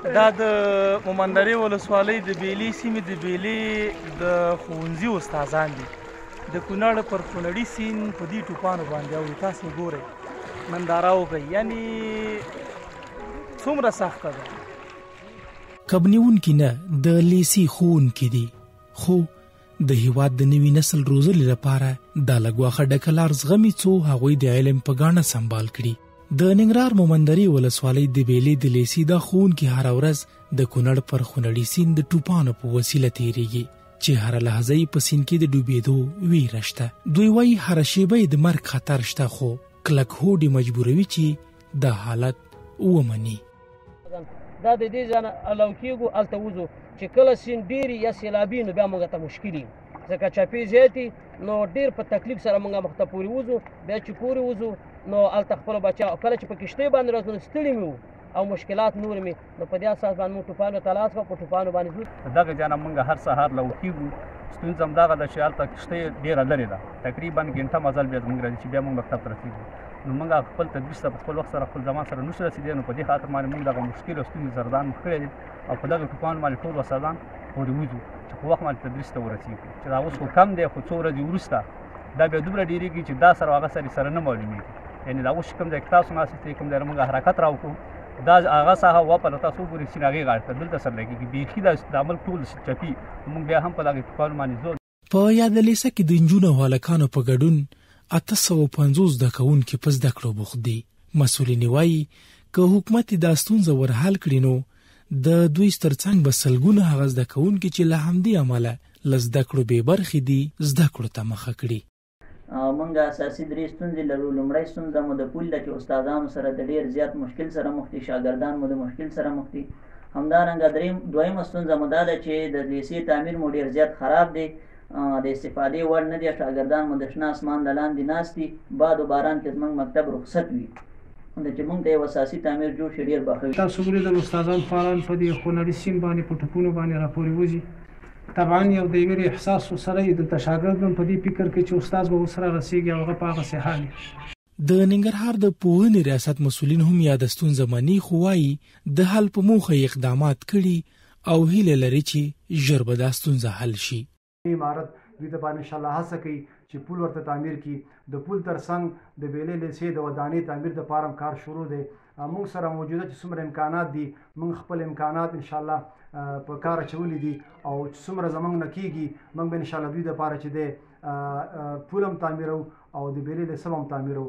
دا د مومندرې ولسوالۍ د بیلې سیمې د بیلې د ښوونځي استادان دي. د کونړ پر کونړي سیند په دې ټوپانو باندې او تاسو ګورئ ننداره وکړئ، یعنې څومره سخته ده. کبنیونکي نه د لیسي ښوونکي دي، خو د هیواد د نوي نسل روزلې لپاره دا لږ ډکه لار زغمي څو هغوی د علم په ګاڼه سمبال کړي. د ننګرهار مومندرې ولسوالۍ د بیلې د لیسي دا ښوونکي هره ورځ د کونړ پر کونړي سیند د ټوپانو په وسیله تیریږي چې هره لحظه یې په سیند کې د ډوبېدو ویره شته. دوی وایي هره شیبه یې د مرګ خطر شته، خو کلک هوډ یې مجبوروي چې دا حالت ومني. دا د دې ځانه الو کېږو هلته وځو چې کله سیند ډېر یا سیلابي نو بیا موږ ته مشکل وي، ځکه چاپې زیاتې نو ډېر په تکلیف سره موږ مخ ته پورې وځو. بیا چې پورې وځو نو هلته خپلو بچا کله چې په کښتۍ باندې راځو نو ستړي مې وو او مشکلات نور مې نو په دې اساس باندې موږ ټوپانو ته لاس په ټوپانو باندې ځو. دغه ځانه موږ هر سهار لو کېږو، ستونزه همدغه ده چې هلته کښتۍ ډېره لرې ده، تقریبا ګنټه مزل بیا زموږ راځي چې بیا موږ مکتب ته رسېږو. نو موږ خپل تدریس ته په خپل وخت سره خپل زمان سره نشو رسېدلی، نو په دې خاطر باندې موږ دغه مشکل او ستونزې سره ځان مخ کړی دي او په دغه ټوپانو باندې ټول استادان پورې وځو چې په وخت باندې تدریس ته ورسېږو. چې دا اوس خو کم دی، خو څو ورځې وروسته دا بیا دومره ډېرېږي چې دا سره هغه سره نه معلومېږي. یعنې دا اوس کوم ځای کې تاسو ناست یې کوم ځای موږ حرکت راوکړو دا هغه ساحه وپله تاسو وګورئ سیند هغې غاړې ته دلته سره لګېږي بیخي د عمل ټول چپي، موږ بیا هم په دغه ټوپانو باندې ځو. په یاده لیسه کې د نجونو او هلکانو په ګډون 850 زده کوونکي په زده کړو بوخت دي. مسؤلین وایي که حکومت دا ستونزه ورحل کړي نو د دوی ترڅنګ به سلګونه هغه زده کوونکي چې له همدې امله له زده کړو بې برخې دي زده کړو ته مخه کړي. موږ اساسي درې ستونزې لرو. لومړی ستونزه مو د پول ده چې استادانو سره د ډېر زیات مشکل سره مخ دي، شاګردان مو د مشکل سره مخ دي. همدارنګه دویمه ستونزه مو دا ده چې د لیسې تعمیر مو ډېر زیات خراب دی، د استفادې وړ نه دی. شاګردان مو د شنه اسمان د لاندې ناست دي، باد و باران کې زموږ مکتب رخصت وي چې موږ ته یو اساسي تعمیر جوړ شي ډېر بخوي. تاسو ولیدل استادان فعال په دې کونړي سیند باندې په ټوپونو باندې راپورې وځي. طبعا یو د یوې احساس سره یې دلته شاګرد هم په دې فکر کې چې استاد به ورسره رسېږي او هغه په هغسې حال وي. د ننګرهار د پوهنې ریاست مسؤلین هم یاد ستونزه مني، خو وایي د حل په موخه اقدامات کړي او هیله لري چې ژر به دا ستونزه حل شي. امارت دوی ته باندې انشاءالله هڅه کوي چې پول ورته تعمیر کړي. د پول ترڅنګ د بیلې لیسې د ودانۍ تعمیر دپاره کار شروع دی. موږ سره موجوده چې څومره امکانات دي موږ خپل امکانات انشاءالله په کار اچولي دي او چې څومره زموږ نه کېږي موږ به انشاءالله دوی دپاره چې دی پول هم تعمیرو او د بیلې لیسه هم تعمیرو.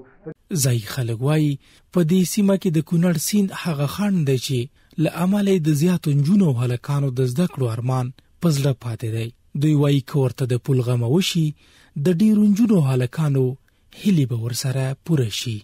ځایي خلک وایي په دې سیمه کې د کونړ سیند هغه خنډ دی چې له امله د زیاتو نجونو او هلکانو د زده کړو ارمان په زړه پاتې دی. دوی وایي که ورته د پول غمه وشي د ډېرو نجونو او هلکانو هیلې به ورسره پوره شي.